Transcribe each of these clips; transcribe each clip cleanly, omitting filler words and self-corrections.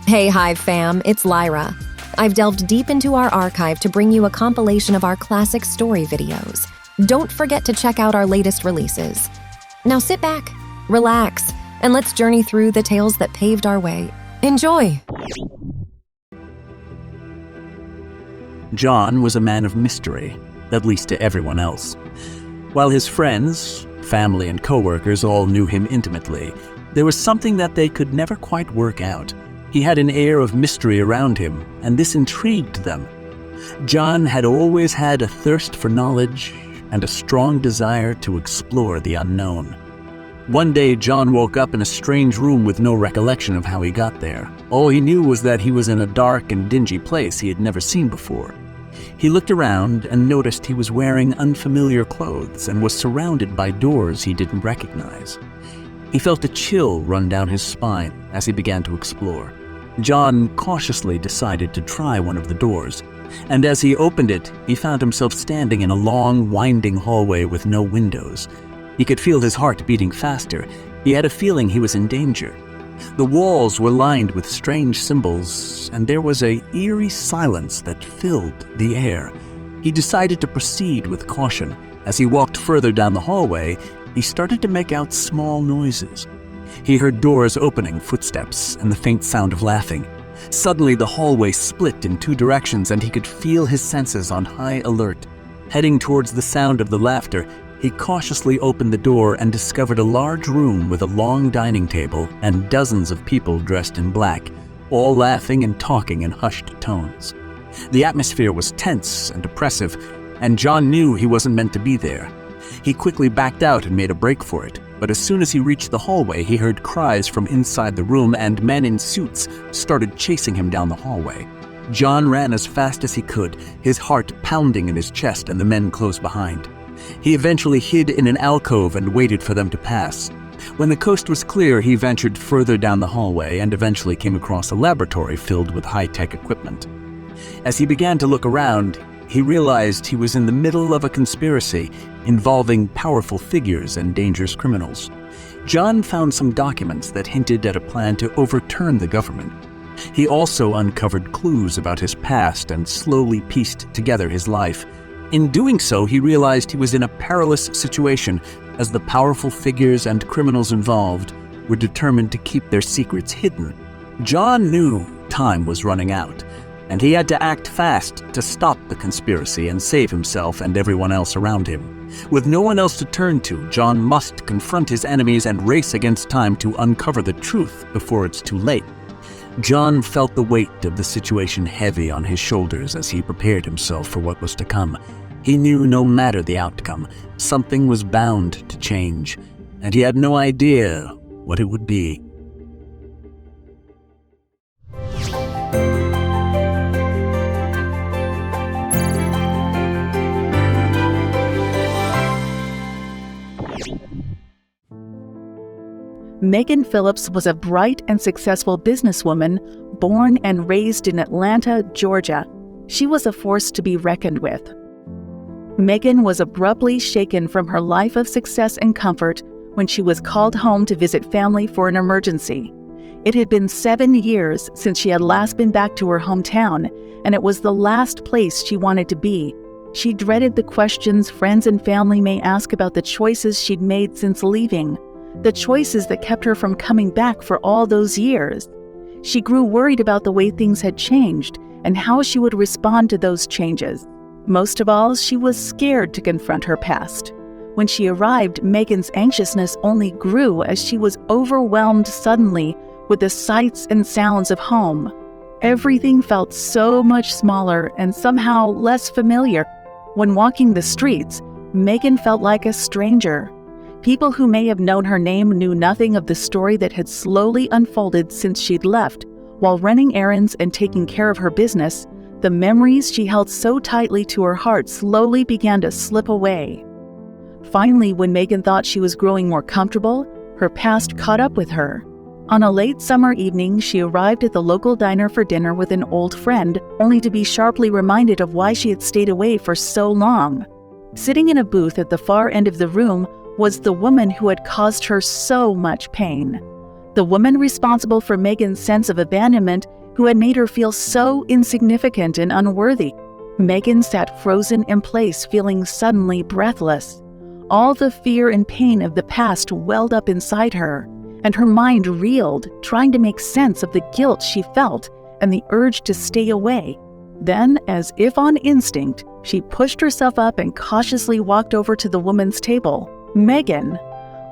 Hey Hive fam, it's Lyra. I've delved deep into our archive to bring you a compilation of our classic story videos. Don't forget to check out our latest releases. Now sit back, relax, and let's journey through the tales that paved our way. Enjoy! John was a man of mystery, at least to everyone else. While his friends, family, and co-workers all knew him intimately, there was something that they could never quite work out. He had an air of mystery around him, and this intrigued them. John had always had a thirst for knowledge and a strong desire to explore the unknown. One day, John woke up in a strange room with no recollection of how he got there. All he knew was that he was in a dark and dingy place he had never seen before. He looked around and noticed he was wearing unfamiliar clothes and was surrounded by doors he didn't recognize. He felt a chill run down his spine as he began to explore. John cautiously decided to try one of the doors, and as he opened it, he found himself standing in a long, winding hallway with no windows. He could feel his heart beating faster. He had a feeling he was in danger. The walls were lined with strange symbols, and there was an eerie silence that filled the air. He decided to proceed with caution. As he walked further down the hallway, he started to make out small noises. He heard doors opening, footsteps, and the faint sound of laughing. Suddenly, the hallway split in two directions, and he could feel his senses on high alert. Heading towards the sound of the laughter, he cautiously opened the door and discovered a large room with a long dining table and dozens of people dressed in black, all laughing and talking in hushed tones. The atmosphere was tense and oppressive, and John knew he wasn't meant to be there. He quickly backed out and made a break for it, but as soon as he reached the hallway, he heard cries from inside the room, and men in suits started chasing him down the hallway. John ran as fast as he could, his heart pounding in his chest, and the men close behind. He eventually hid in an alcove and waited for them to pass. When the coast was clear, he ventured further down the hallway and eventually came across a laboratory filled with high-tech equipment. As he began to look around, he realized he was in the middle of a conspiracy involving powerful figures and dangerous criminals. John found some documents that hinted at a plan to overturn the government. He also uncovered clues about his past and slowly pieced together his life. In doing so, he realized he was in a perilous situation, as the powerful figures and criminals involved were determined to keep their secrets hidden. John knew time was running out, and he had to act fast to stop the conspiracy and save himself and everyone else around him. With no one else to turn to, John must confront his enemies and race against time to uncover the truth before it's too late. John felt the weight of the situation heavy on his shoulders as he prepared himself for what was to come. He knew no matter the outcome, something was bound to change, and he had no idea what it would be. Megan Phillips was a bright and successful businesswoman born and raised in Atlanta, Georgia. She was a force to be reckoned with. Megan was abruptly shaken from her life of success and comfort when she was called home to visit family for an emergency. It had been 7 years since she had last been back to her hometown, and it was the last place she wanted to be. She dreaded the questions friends and family may ask about the choices she'd made since leaving, the choices that kept her from coming back for all those years. She grew worried about the way things had changed and how she would respond to those changes. Most of all, she was scared to confront her past. When she arrived, Megan's anxiousness only grew as she was overwhelmed suddenly with the sights and sounds of home. Everything felt so much smaller and somehow less familiar. When walking the streets, Megan felt like a stranger. People who may have known her name knew nothing of the story that had slowly unfolded since she'd left. While running errands and taking care of her business, the memories she held so tightly to her heart slowly began to slip away. Finally, when Megan thought she was growing more comfortable, her past caught up with her. On a late summer evening, she arrived at the local diner for dinner with an old friend, only to be sharply reminded of why she had stayed away for so long. Sitting in a booth at the far end of the room was the woman who had caused her so much pain. The woman responsible for Megan's sense of abandonment who had made her feel so insignificant and unworthy. Megan sat frozen in place, feeling suddenly breathless. All the fear and pain of the past welled up inside her, and her mind reeled, trying to make sense of the guilt she felt and the urge to stay away. Then, as if on instinct, she pushed herself up and cautiously walked over to the woman's table. "Megan,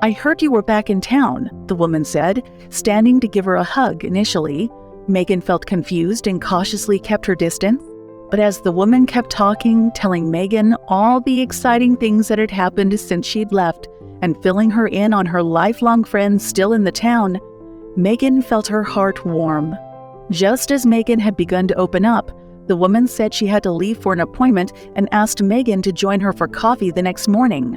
I heard you were back in town," the woman said, standing to give her a hug initially. Megan felt confused and cautiously kept her distance. But as the woman kept talking, telling Megan all the exciting things that had happened since she'd left, and filling her in on her lifelong friends still in the town, Megan felt her heart warm. Just as Megan had begun to open up, the woman said she had to leave for an appointment and asked Megan to join her for coffee the next morning.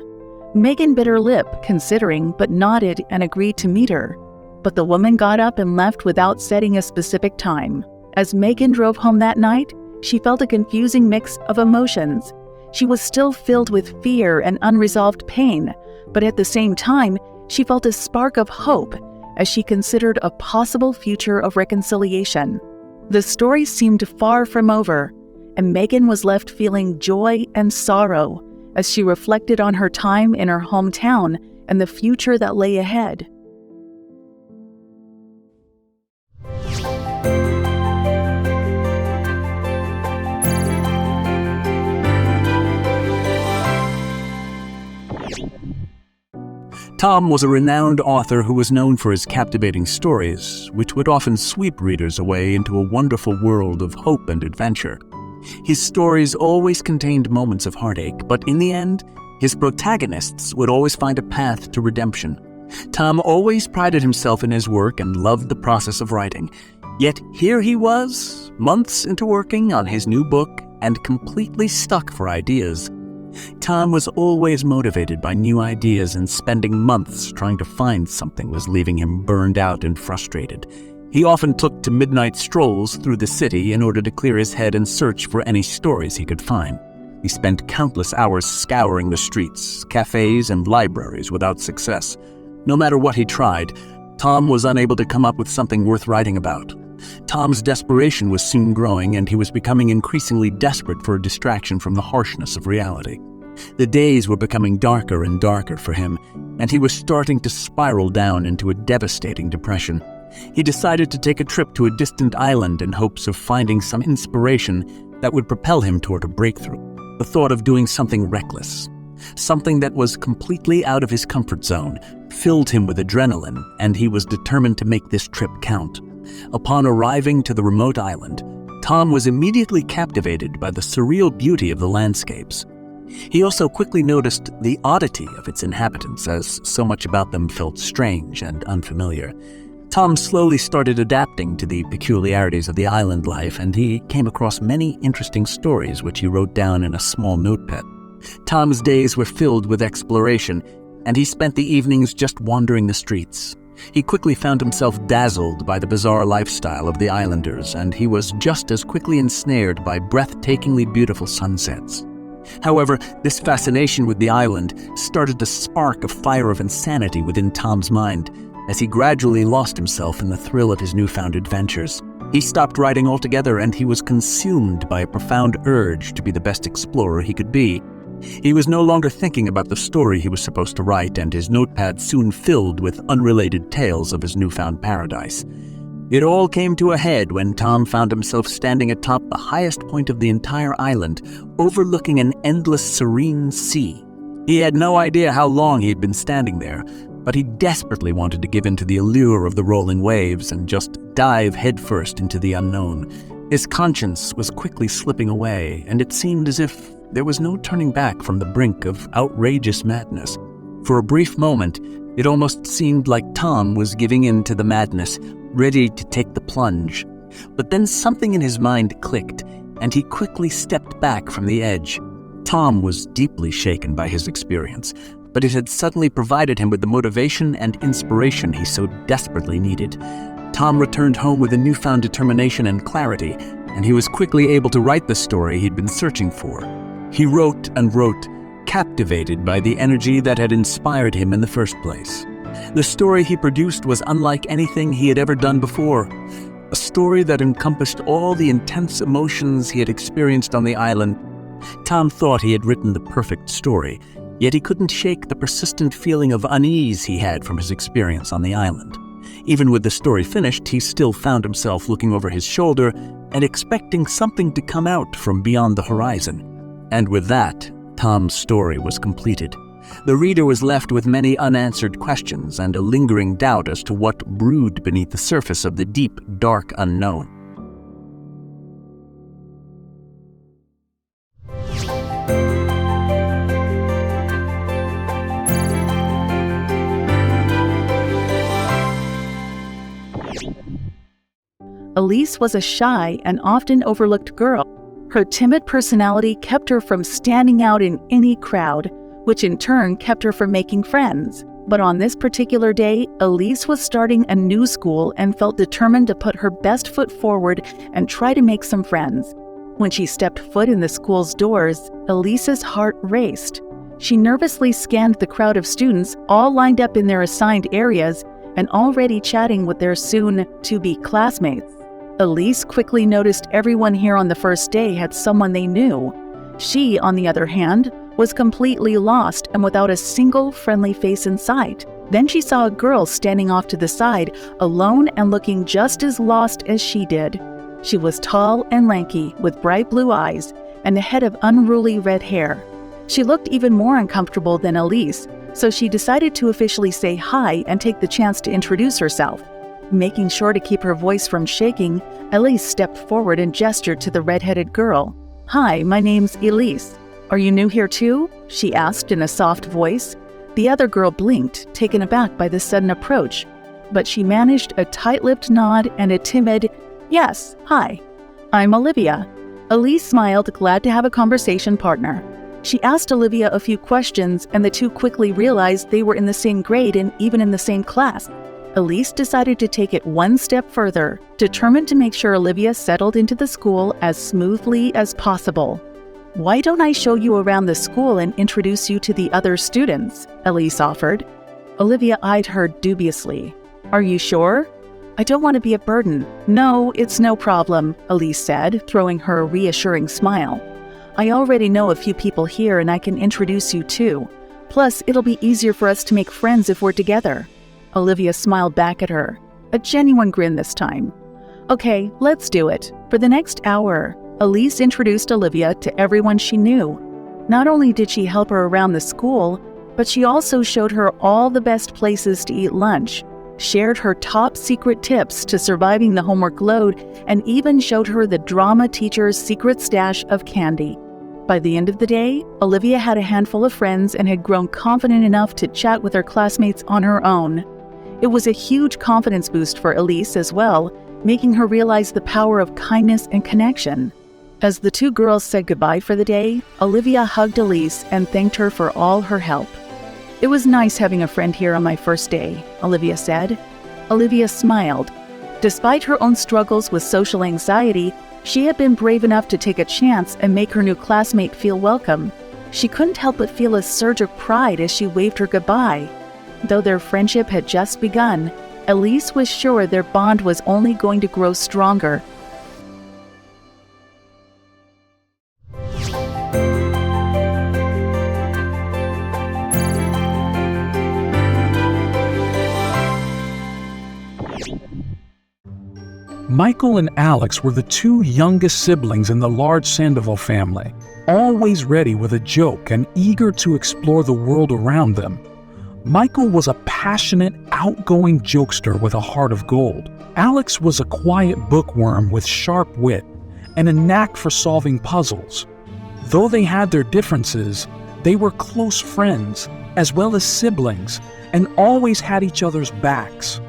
Megan bit her lip, considering, but nodded and agreed to meet her. But the woman got up and left without setting a specific time. As Megan drove home that night, she felt a confusing mix of emotions. She was still filled with fear and unresolved pain, but at the same time, she felt a spark of hope as she considered a possible future of reconciliation. The story seemed far from over, and Megan was left feeling joy and sorrow as she reflected on her time in her hometown and the future that lay ahead. Tom was a renowned author who was known for his captivating stories, which would often sweep readers away into a wonderful world of hope and adventure. His stories always contained moments of heartache, but in the end, his protagonists would always find a path to redemption. Tom always prided himself in his work and loved the process of writing. Yet here he was, months into working on his new book and completely stuck for ideas. Tom was always motivated by new ideas, and spending months trying to find something was leaving him burned out and frustrated. He often took to midnight strolls through the city in order to clear his head and search for any stories he could find. He spent countless hours scouring the streets, cafes, and libraries without success. No matter what he tried, Tom was unable to come up with something worth writing about. Tom's desperation was soon growing, and he was becoming increasingly desperate for a distraction from the harshness of reality. The days were becoming darker and darker for him, and he was starting to spiral down into a devastating depression. He decided to take a trip to a distant island in hopes of finding some inspiration that would propel him toward a breakthrough. The thought of doing something reckless, something that was completely out of his comfort zone, filled him with adrenaline, and he was determined to make this trip count. Upon arriving to the remote island, Tom was immediately captivated by the surreal beauty of the landscapes. He also quickly noticed the oddity of its inhabitants, as so much about them felt strange and unfamiliar. Tom slowly started adapting to the peculiarities of the island life, and he came across many interesting stories which he wrote down in a small notepad. Tom's days were filled with exploration, and he spent the evenings just wandering the streets. He quickly found himself dazzled by the bizarre lifestyle of the islanders, and he was just as quickly ensnared by breathtakingly beautiful sunsets. However, this fascination with the island started to spark a fire of insanity within Tom's mind as he gradually lost himself in the thrill of his newfound adventures. He stopped writing altogether, and he was consumed by a profound urge to be the best explorer he could be. He was no longer thinking about the story he was supposed to write, and his notepad soon filled with unrelated tales of his newfound paradise. It all came to a head when Tom found himself standing atop the highest point of the entire island, overlooking an endless serene sea. He had no idea how long he had been standing there, but he desperately wanted to give in to the allure of the rolling waves and just dive headfirst into the unknown. His conscience was quickly slipping away, and it seemed as if there was no turning back from the brink of outrageous madness. For a brief moment, it almost seemed like Tom was giving in to the madness, ready to take the plunge. But then something in his mind clicked, and he quickly stepped back from the edge. Tom was deeply shaken by his experience, but it had suddenly provided him with the motivation and inspiration he so desperately needed. Tom returned home with a newfound determination and clarity, and he was quickly able to write the story he'd been searching for. He wrote and wrote, captivated by the energy that had inspired him in the first place. The story he produced was unlike anything he had ever done before. a story that encompassed all the intense emotions he had experienced on the island. Tom thought he had written the perfect story, yet he couldn't shake the persistent feeling of unease he had from his experience on the island. Even with the story finished, he still found himself looking over his shoulder and expecting something to come out from beyond the horizon. And with that, Tom's story was completed. The reader was left with many unanswered questions and a lingering doubt as to what brewed beneath the surface of the deep, dark unknown. Elise was a shy and often overlooked girl. Her timid personality kept her from standing out in any crowd, which in turn kept her from making friends. But on this particular day, Elise was starting a new school and felt determined to put her best foot forward and try to make some friends. When she stepped foot in the school's doors, Elise's heart raced. She nervously scanned the crowd of students, all lined up in their assigned areas and already chatting with their soon-to-be classmates. Elise quickly noticed everyone here on the first day had someone they knew. She, on the other hand, was completely lost and without a single friendly face in sight. Then she saw a girl standing off to the side, alone and looking just as lost as she did. She was tall and lanky, with bright blue eyes and a head of unruly red hair. She looked even more uncomfortable than Elise, so she decided to officially say hi and take the chance to introduce herself. Making sure to keep her voice from shaking, Elise stepped forward and gestured to the red-headed girl. "Hi, my name's Elise. Are you new here too?" she asked in a soft voice. The other girl blinked, taken aback by this sudden approach, but she managed a tight-lipped nod and a timid, "Yes, hi. I'm Olivia." Elise smiled, glad to have a conversation partner. She asked Olivia a few questions, and the two quickly realized they were in the same grade and even in the same class. Elise decided to take it one step further, determined to make sure Olivia settled into the school as smoothly as possible. "Why don't I show you around the school and introduce you to the other students?" Elise offered. Olivia eyed her dubiously. "Are you sure?" "I don't want to be a burden." "No, it's no problem," Elise said, throwing her a reassuring smile. "I already know a few people here and I can introduce you too. Plus, it'll be easier for us to make friends if we're together." Olivia smiled back at her, a genuine grin this time. "Okay, let's do it." For the next hour, Elise introduced Olivia to everyone she knew. Not only did she help her around the school, but she also showed her all the best places to eat lunch, shared her top secret tips to surviving the homework load, and even showed her the drama teacher's secret stash of candy. By the end of the day, Olivia had a handful of friends and had grown confident enough to chat with her classmates on her own. It was a huge confidence boost for Elise as well, making her realize the power of kindness and connection. As the two girls said goodbye for the day, Olivia hugged Elise and thanked her for all her help. "It was nice having a friend here on my first day," Olivia said. Olivia smiled. Despite her own struggles with social anxiety, she had been brave enough to take a chance and make her new classmate feel welcome. She couldn't help but feel a surge of pride as she waved her goodbye. Though their friendship had just begun, Elise was sure their bond was only going to grow stronger. Michael and Alex were the two youngest siblings in the large Sandoval family, always ready with a joke and eager to explore the world around them. Michael was a passionate, outgoing jokester with a heart of gold. Alex was a quiet bookworm with sharp wit and a knack for solving puzzles. Though they had their differences, they were close friends, as well as siblings, and always had each other's backs.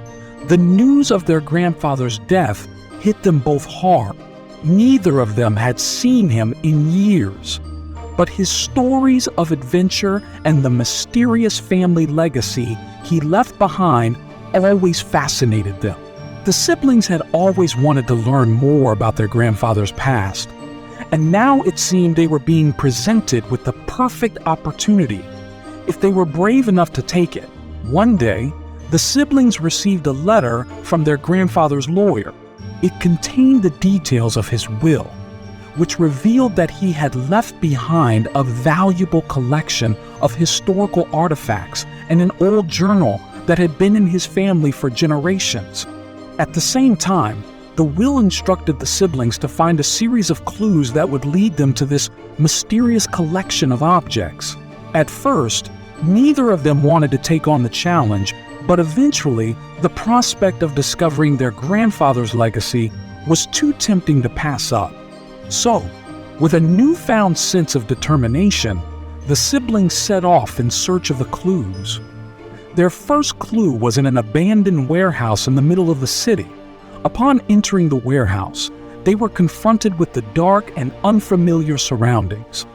The news of their grandfather's death hit them both hard. Neither of them had seen him in years, but his stories of adventure and the mysterious family legacy he left behind always fascinated them. The siblings had always wanted to learn more about their grandfather's past, and now it seemed they were being presented with the perfect opportunity if they were brave enough to take it. One day, the siblings received a letter from their grandfather's lawyer. It contained the details of his will, which revealed that he had left behind a valuable collection of historical artifacts and an old journal that had been in his family for generations. At the same time, the will instructed the siblings to find a series of clues that would lead them to this mysterious collection of objects. At first, neither of them wanted to take on the challenge, but eventually, the prospect of discovering their grandfather's legacy was too tempting to pass up. So, with a newfound sense of determination, the siblings set off in search of the clues. Their first clue was in an abandoned warehouse in the middle of the city. Upon entering the warehouse, they were confronted with the dark and unfamiliar surroundings.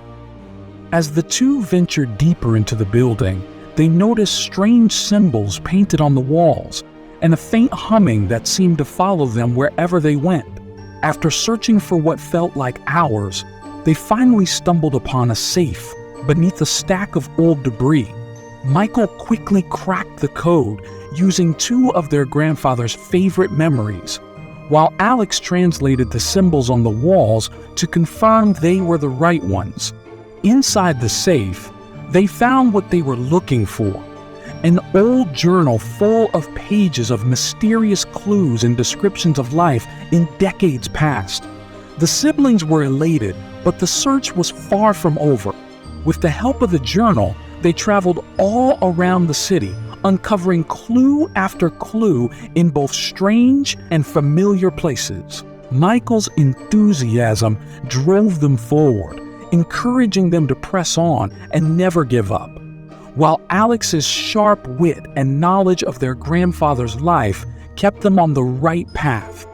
As the two ventured deeper into the building, they noticed strange symbols painted on the walls and a faint humming that seemed to follow them wherever they went. After searching for what felt like hours, they finally stumbled upon a safe beneath a stack of old debris. Michael quickly cracked the code using two of their grandfather's favorite memories, while Alex translated the symbols on the walls to confirm they were the right ones. Inside the safe, they found what they were looking for: an old journal full of pages of mysterious clues and descriptions of life in decades past. The siblings were elated, but the search was far from over. With the help of the journal, they traveled all around the city, uncovering clue after clue in both strange and familiar places. Michael's enthusiasm drove them forward, encouraging them to press on and never give up, while Alex's sharp wit and knowledge of their grandfather's life kept them on the right path.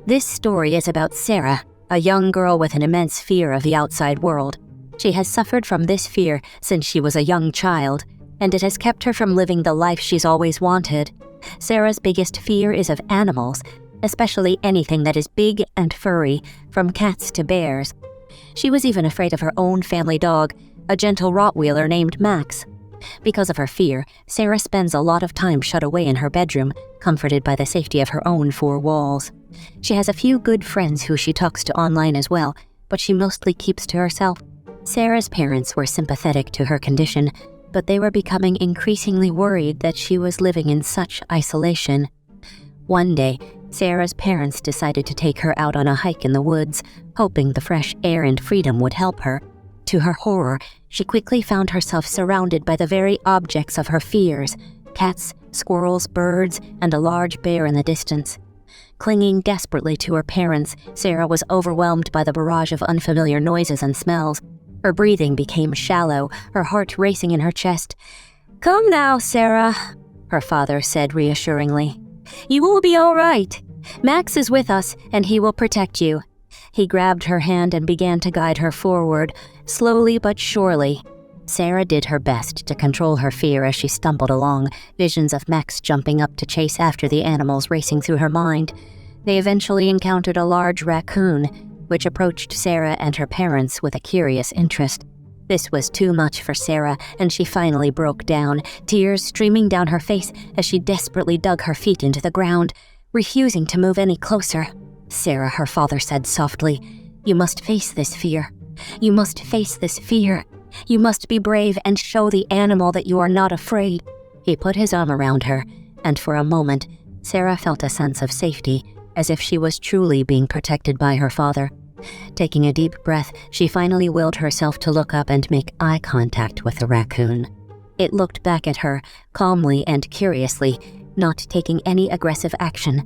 This story is about Sarah, a young girl with an immense fear of the outside world. She has suffered from this fear since she was a young child, and it has kept her from living the life she's always wanted. Sarah's biggest fear is of animals, especially anything that is big and furry, from cats to bears. She was even afraid of her own family dog, a gentle Rottweiler named Max. Because of her fear, Sarah spends a lot of time shut away in her bedroom, comforted by the safety of her own four walls. She has a few good friends who she talks to online as well, but she mostly keeps to herself. Sarah's parents were sympathetic to her condition, but they were becoming increasingly worried that she was living in such isolation. One day, Sarah's parents decided to take her out on a hike in the woods, hoping the fresh air and freedom would help her. To her horror, she quickly found herself surrounded by the very objects of her fears: cats, squirrels, birds, and a large bear in the distance. Clinging desperately to her parents, Sarah was overwhelmed by the barrage of unfamiliar noises and smells. Her breathing became shallow, her heart racing in her chest. "Come now, Sarah," her father said reassuringly. "You will be all right. Max is with us, and he will protect you." He grabbed her hand and began to guide her forward, slowly but surely. Sarah did her best to control her fear as she stumbled along, visions of Max jumping up to chase after the animals racing through her mind. They eventually encountered a large raccoon, which approached Sarah and her parents with a curious interest. This was too much for Sarah, and she finally broke down, tears streaming down her face as she desperately dug her feet into the ground, refusing to move any closer. "Sarah," her father said softly, "you must face this fear. You must face this fear. You must be brave and show the animal that you are not afraid." He put his arm around her, and for a moment, Sarah felt a sense of safety, as if she was truly being protected by her father. Taking a deep breath, she finally willed herself to look up and make eye contact with the raccoon. It looked back at her, calmly and curiously, not taking any aggressive action.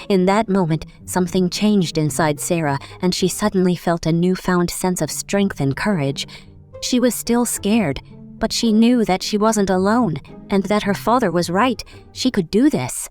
In that moment, something changed inside Sarah, and she suddenly felt a newfound sense of strength and courage. She was still scared, but she knew that she wasn't alone, and that her father was right. She could do this.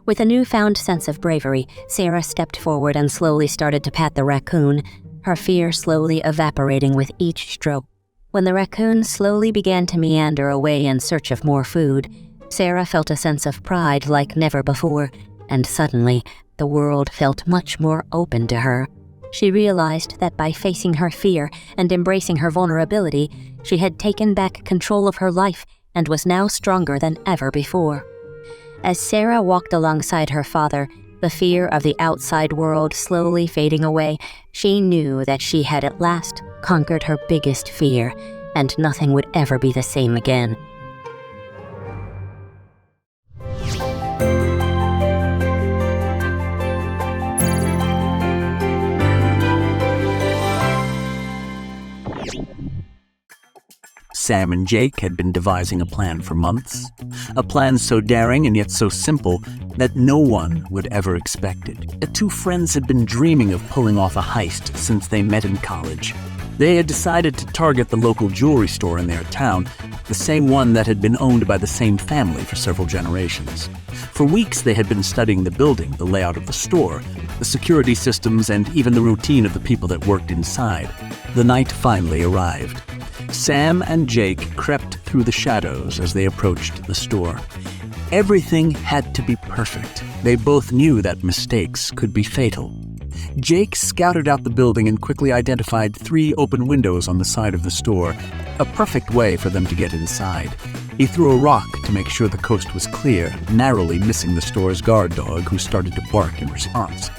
With a newfound sense of bravery, Sarah stepped forward and slowly started to pat the raccoon, her fear slowly evaporating with each stroke. When the raccoon slowly began to meander away in search of more food, Sarah felt a sense of pride like never before, and suddenly, the world felt much more open to her. She realized that by facing her fear and embracing her vulnerability, she had taken back control of her life and was now stronger than ever before. As Sarah walked alongside her father, the fear of the outside world slowly fading away, she knew that she had at last conquered her biggest fear, and nothing would ever be the same again. Sam and Jake had been devising a plan for months, a plan so daring and yet so simple that no one would ever expect it. The two friends had been dreaming of pulling off a heist since they met in college. They had decided to target the local jewelry store in their town, the same one that had been owned by the same family for several generations. For weeks they had been studying the building, the layout of the store, the security systems, and even the routine of the people that worked inside. The night finally arrived. Sam and Jake crept through the shadows as they approached the store. Everything had to be perfect. They both knew that mistakes could be fatal. Jake scouted out the building and quickly identified 3 open windows on the side of the store, a perfect way for them to get inside. He threw a rock to make sure the coast was clear, narrowly missing the store's guard dog, who started to bark in response.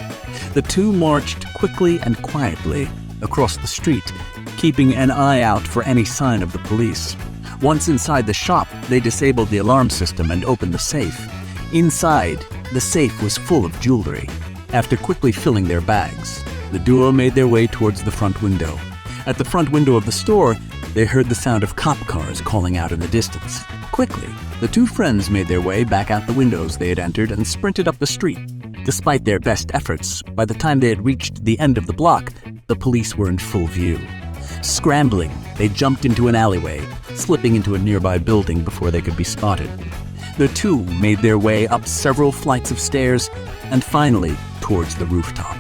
The two marched quickly and quietly across the street, keeping an eye out for any sign of the police. Once inside the shop, they disabled the alarm system and opened the safe. Inside, the safe was full of jewelry. After quickly filling their bags, the duo made their way towards the front window. At the front window of the store, they heard the sound of cop cars calling out in the distance. Quickly, the two friends made their way back out the windows they had entered and sprinted up the street. Despite their best efforts, by the time they had reached the end of the block, the police were in full view. Scrambling, they jumped into an alleyway, slipping into a nearby building before they could be spotted. The two made their way up several flights of stairs and finally towards the rooftop.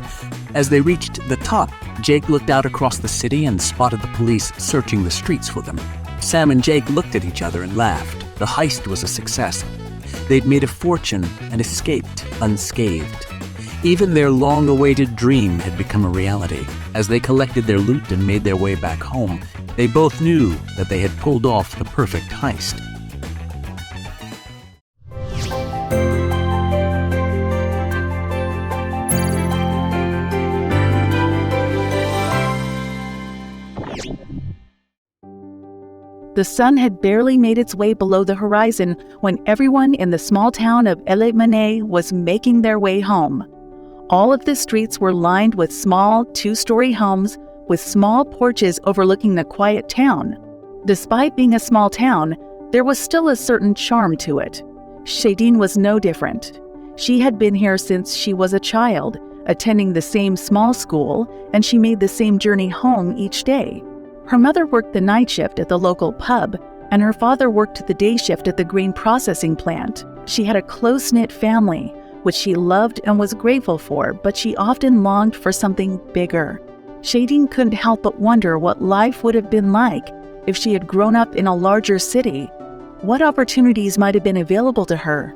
As they reached the top, Jake looked out across the city and spotted the police searching the streets for them. Sam and Jake looked at each other and laughed. The heist was a success. They'd made a fortune and escaped unscathed. Even their long-awaited dream had become a reality. As they collected their loot and made their way back home, they both knew that they had pulled off the perfect heist. The sun had barely made its way below the horizon when everyone in the small town of El-Mané was making their way home. All of the streets were lined with small 2-story homes with small porches overlooking the quiet town. Despite being a small town, there was still a certain charm to it. Shadeen was no different. She had been here since she was a child, attending the same small school, and she made the same journey home each day. Her mother worked the night shift at the local pub, and her father worked the day shift at the grain processing plant. She had a close-knit family, which she loved and was grateful for, but she often longed for something bigger. Shadeen couldn't help but wonder what life would have been like if she had grown up in a larger city. What opportunities might have been available to her?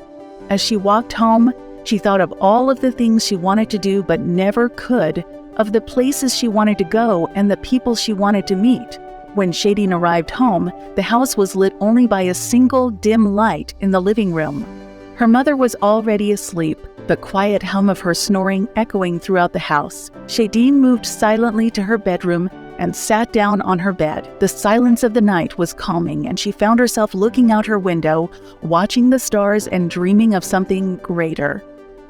As she walked home, she thought of all of the things she wanted to do but never could, of the places she wanted to go and the people she wanted to meet. When Shadeen arrived home, the house was lit only by a single dim light in the living room. Her mother was already asleep, the quiet hum of her snoring echoing throughout the house. Shadeen moved silently to her bedroom and sat down on her bed. The silence of the night was calming, and she found herself looking out her window, watching the stars and dreaming of something greater.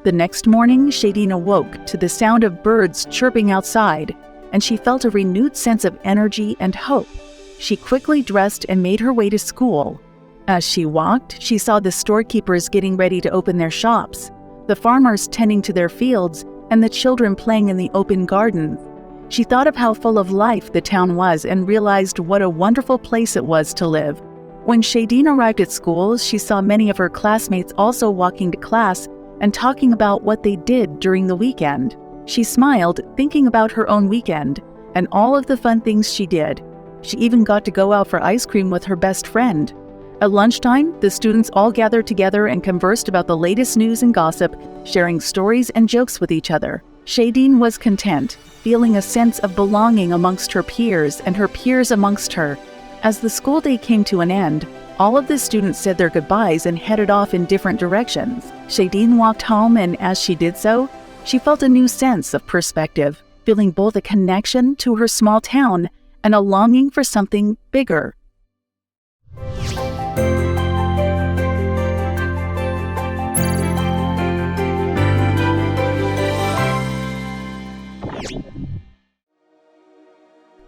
The next morning, Shadeen awoke to the sound of birds chirping outside, and she felt a renewed sense of energy and hope. She quickly dressed and made her way to school. As she walked, she saw the storekeepers getting ready to open their shops, the farmers tending to their fields, and the children playing in the open gardens. She thought of how full of life the town was and realized what a wonderful place it was to live. When Shadeen arrived at school, she saw many of her classmates also walking to class and talking about what they did during the weekend. She smiled, thinking about her own weekend and all of the fun things she did. She even got to go out for ice cream with her best friend. At lunchtime, the students all gathered together and conversed about the latest news and gossip, sharing stories and jokes with each other. Shadine was content, feeling a sense of belonging amongst her peers and her peers amongst her. As the school day came to an end, all of the students said their goodbyes and headed off in different directions. Shadine walked home, and as she did so, she felt a new sense of perspective, feeling both a connection to her small town and a longing for something bigger.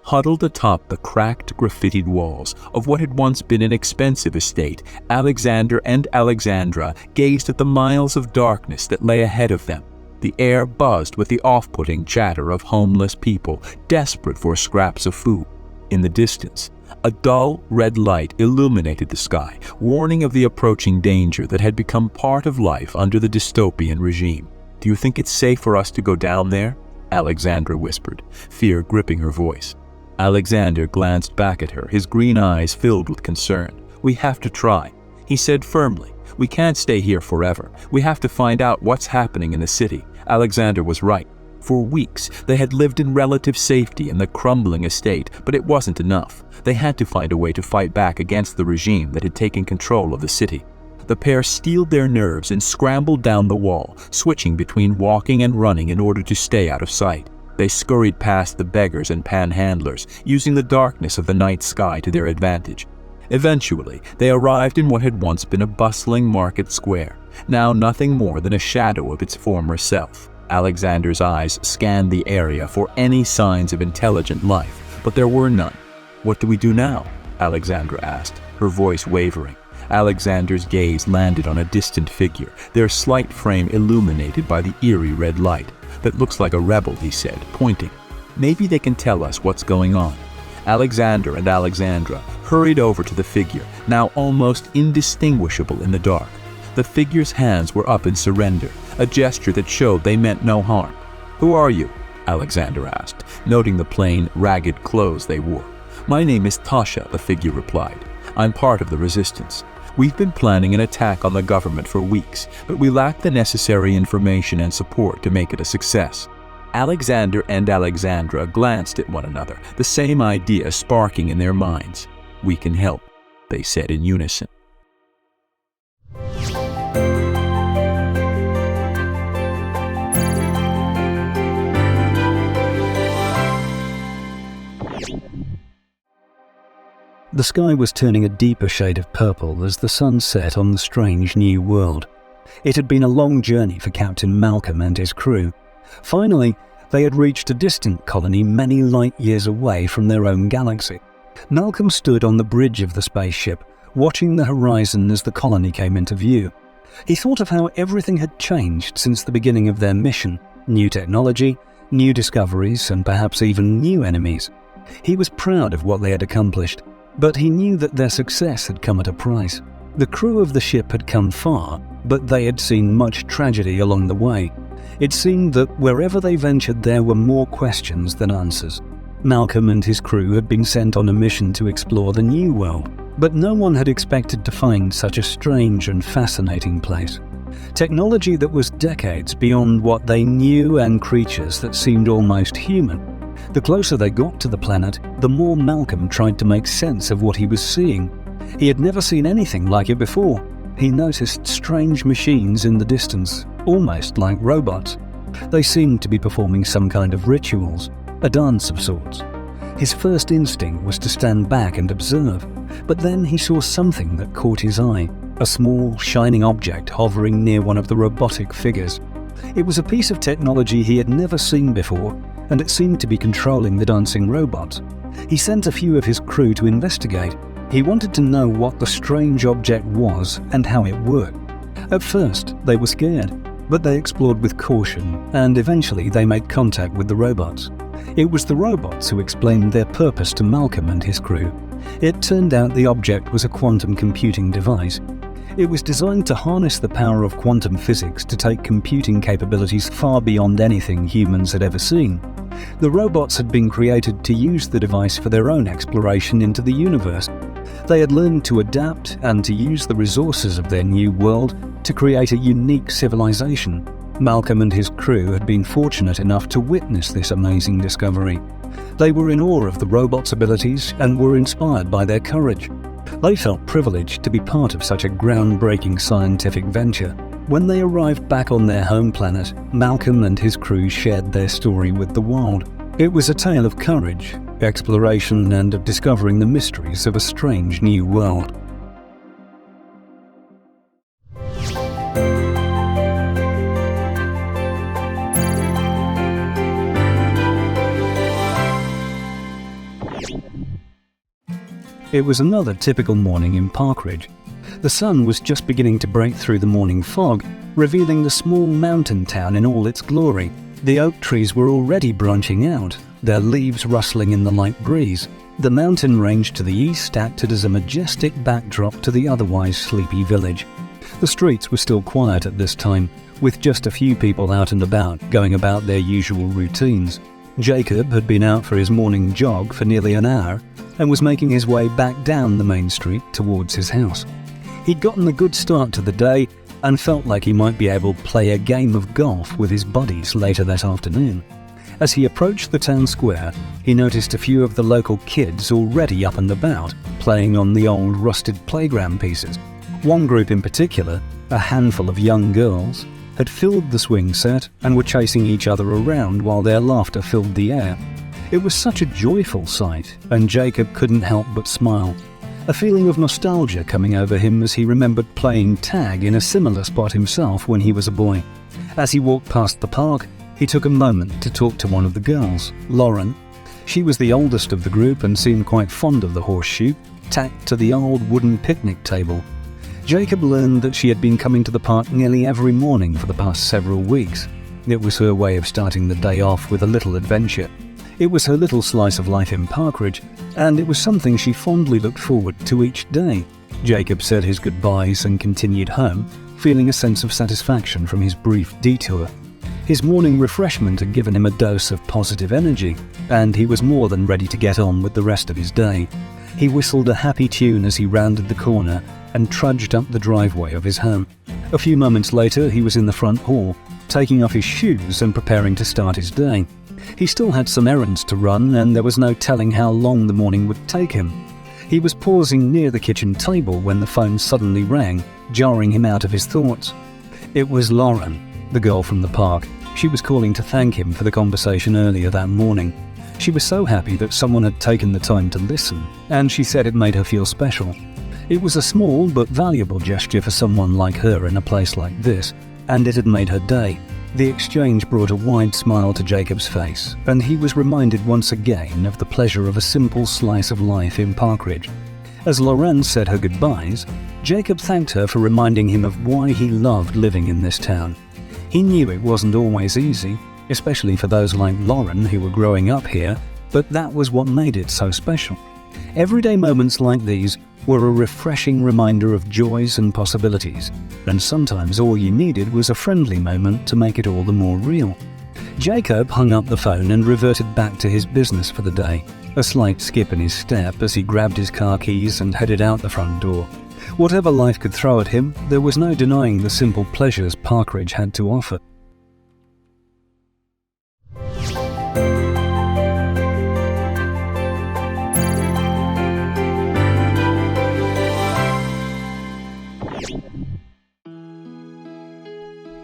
Huddled atop the cracked, graffitied walls of what had once been an expensive estate, Alexander and Alexandra gazed at the miles of darkness that lay ahead of them. The air buzzed with the off-putting chatter of homeless people, desperate for scraps of food. In the distance, a dull red light illuminated the sky, warning of the approaching danger that had become part of life under the dystopian regime. "Do you think it's safe for us to go down there?" Alexandra whispered, fear gripping her voice. Alexander glanced back at her, his green eyes filled with concern. "We have to try," he said firmly. "We can't stay here forever. We have to find out what's happening in the city." Alexander was right. For weeks, they had lived in relative safety in the crumbling estate, but it wasn't enough. They had to find a way to fight back against the regime that had taken control of the city. The pair steeled their nerves and scrambled down the wall, switching between walking and running in order to stay out of sight. They scurried past the beggars and panhandlers, using the darkness of the night sky to their advantage. Eventually, they arrived in what had once been a bustling market square, now nothing more than a shadow of its former self. Alexander's eyes scanned the area for any signs of intelligent life, but there were none. "What do we do now?" Alexandra asked, her voice wavering. Alexander's gaze landed on a distant figure, their slight frame illuminated by the eerie red light. "That looks like a rebel," he said, pointing. "Maybe they can tell us what's going on." Alexander and Alexandra hurried over to the figure, now almost indistinguishable in the dark. The figure's hands were up in surrender, a gesture that showed they meant no harm. "Who are you?" Alexander asked, noting the plain, ragged clothes they wore. "My name is Tasha," the figure replied. "I'm part of the resistance. We've been planning an attack on the government for weeks, but we lack the necessary information and support to make it a success." Alexander and Alexandra glanced at one another, the same idea sparking in their minds. "We can help," they said in unison. The sky was turning a deeper shade of purple as the sun set on the strange new world. It had been a long journey for Captain Malcolm and his crew. Finally, they had reached a distant colony many light years away from their own galaxy. Malcolm stood on the bridge of the spaceship, watching the horizon as the colony came into view. He thought of how everything had changed since the beginning of their mission. New technology, new discoveries, and perhaps even new enemies. He was proud of what they had accomplished, but he knew that their success had come at a price. The crew of the ship had come far, but they had seen much tragedy along the way. It seemed that wherever they ventured there were more questions than answers. Malcolm and his crew had been sent on a mission to explore the new world, but no one had expected to find such a strange and fascinating place. Technology that was decades beyond what they knew and creatures that seemed almost human. The closer they got to the planet, the more Malcolm tried to make sense of what he was seeing. He had never seen anything like it before. He noticed strange machines in the distance, almost like robots. They seemed to be performing some kind of rituals, a dance of sorts. His first instinct was to stand back and observe, but then he saw something that caught his eye, a small, shining object hovering near one of the robotic figures. It was a piece of technology he had never seen before, and it seemed to be controlling the dancing robots. He sent a few of his crew to investigate. He wanted to know what the strange object was and how it worked. At first, they were scared, but they explored with caution, and eventually they made contact with the robots. It was the robots who explained their purpose to Malcolm and his crew. It turned out the object was a quantum computing device. It was designed to harness the power of quantum physics to take computing capabilities far beyond anything humans had ever seen. The robots had been created to use the device for their own exploration into the universe. They had learned to adapt and to use the resources of their new world to create a unique civilization. Malcolm and his crew had been fortunate enough to witness this amazing discovery. They were in awe of the robot's abilities and were inspired by their courage. They felt privileged to be part of such a groundbreaking scientific venture. When they arrived back on their home planet, Malcolm and his crew shared their story with the world. It was a tale of courage, exploration, and of discovering the mysteries of a strange new world. It was another typical morning in Parkridge. The sun was just beginning to break through the morning fog, revealing the small mountain town in all its glory. The oak trees were already branching out, their leaves rustling in the light breeze. The mountain range to the east acted as a majestic backdrop to the otherwise sleepy village. The streets were still quiet at this time, with just a few people out and about, going about their usual routines. Jacob had been out for his morning jog for nearly an hour, and was making his way back down the main street towards his house. He'd gotten a good start to the day and felt like he might be able to play a game of golf with his buddies later that afternoon. As he approached the town square, he noticed a few of the local kids already up and about, playing on the old rusted playground pieces. One group in particular, a handful of young girls, had filled the swing set and were chasing each other around while their laughter filled the air. It was such a joyful sight, and Jacob couldn't help but smile. A feeling of nostalgia coming over him as he remembered playing tag in a similar spot himself when he was a boy. As he walked past the park, he took a moment to talk to one of the girls, Lauren. She was the oldest of the group and seemed quite fond of the horseshoe, tacked to the old wooden picnic table. Jacob learned that she had been coming to the park nearly every morning for the past several weeks. It was her way of starting the day off with a little adventure. It was her little slice of life in Parkridge, and it was something she fondly looked forward to each day. Jacob said his goodbyes and continued home, feeling a sense of satisfaction from his brief detour. His morning refreshment had given him a dose of positive energy, and he was more than ready to get on with the rest of his day. He whistled a happy tune as he rounded the corner and trudged up the driveway of his home. A few moments later, he was in the front hall, taking off his shoes and preparing to start his day. He still had some errands to run, and there was no telling how long the morning would take him. He was pausing near the kitchen table when the phone suddenly rang, jarring him out of his thoughts. It was Lauren, the girl from the park. She was calling to thank him for the conversation earlier that morning. She was so happy that someone had taken the time to listen, and she said it made her feel special. It was a small but valuable gesture for someone like her in a place like this, and it had made her day. The exchange brought a wide smile to Jacob's face, and he was reminded once again of the pleasure of a simple slice of life in Parkridge. As Lauren said her goodbyes, Jacob thanked her for reminding him of why he loved living in this town. He knew it wasn't always easy, especially for those like Lauren who were growing up here, but that was what made it so special. Everyday moments like these were a refreshing reminder of joys and possibilities, and sometimes all you needed was a friendly moment to make it all the more real. Jacob hung up the phone and reverted back to his business for the day, a slight skip in his step as he grabbed his car keys and headed out the front door. Whatever life could throw at him, there was no denying the simple pleasures Parkridge had to offer.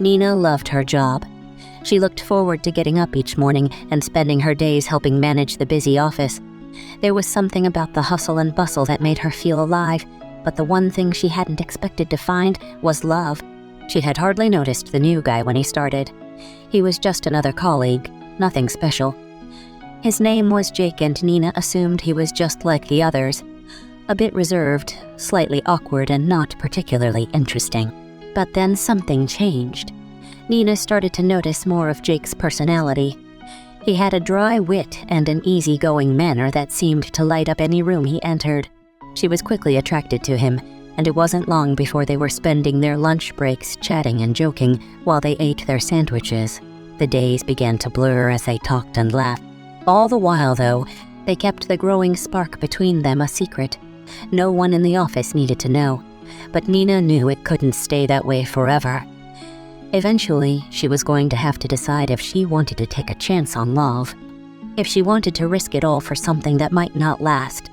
Nina loved her job. She looked forward to getting up each morning and spending her days helping manage the busy office. There was something about the hustle and bustle that made her feel alive, but the one thing she hadn't expected to find was love. She had hardly noticed the new guy when he started. He was just another colleague, nothing special. His name was Jake, and Nina assumed he was just like the others, a bit reserved, slightly awkward, and not particularly interesting. But then something changed. Nina started to notice more of Jake's personality. He had a dry wit and an easygoing manner that seemed to light up any room he entered. She was quickly attracted to him, and it wasn't long before they were spending their lunch breaks chatting and joking while they ate their sandwiches. The days began to blur as they talked and laughed. All the while, though, they kept the growing spark between them a secret. No one in the office needed to know, but Nina knew it couldn't stay that way forever. Eventually, she was going to have to decide if she wanted to take a chance on love, if she wanted to risk it all for something that might not last.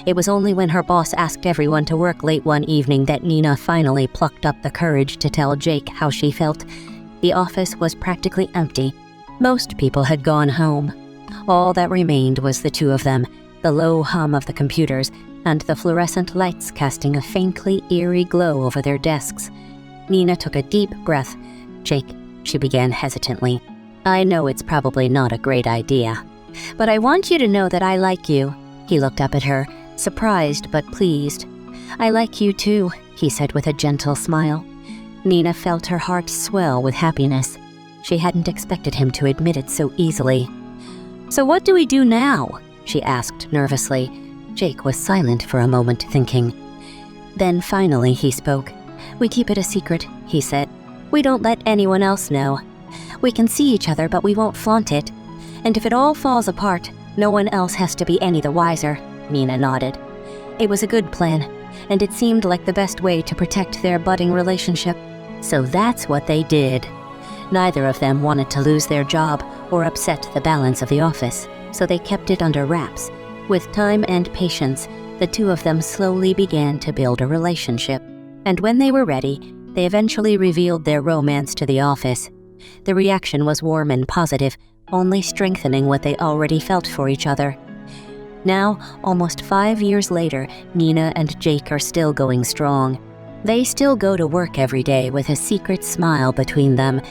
It was only when her boss asked everyone to work late one evening that Nina finally plucked up the courage to tell Jake how she felt. The office was practically empty. Most people had gone home. All that remained was the two of them, the low hum of the computers, and the fluorescent lights casting a faintly eerie glow over their desks. Nina took a deep breath. "Jake," she began hesitantly, "I know it's probably not a great idea, but I want you to know that I like you." He looked up at her, surprised but pleased. "I like you too," he said with a gentle smile. Nina felt her heart swell with happiness. She hadn't expected him to admit it so easily. "So what do we do now?" she asked nervously. Jake was silent for a moment, thinking. Then finally he spoke. "We keep it a secret," he said. "We don't let anyone else know. We can see each other, but we won't flaunt it. And if it all falls apart, no one else has to be any the wiser." Nina nodded. It was a good plan, and it seemed like the best way to protect their budding relationship. So that's what they did. Neither of them wanted to lose their job or upset the balance of the office, so they kept it under wraps. With time and patience, the two of them slowly began to build a relationship. And when they were ready, they eventually revealed their romance to the office. The reaction was warm and positive, only strengthening what they already felt for each other. Now, almost 5 years later, Nina and Jake are still going strong. They still go to work every day with a secret smile between them.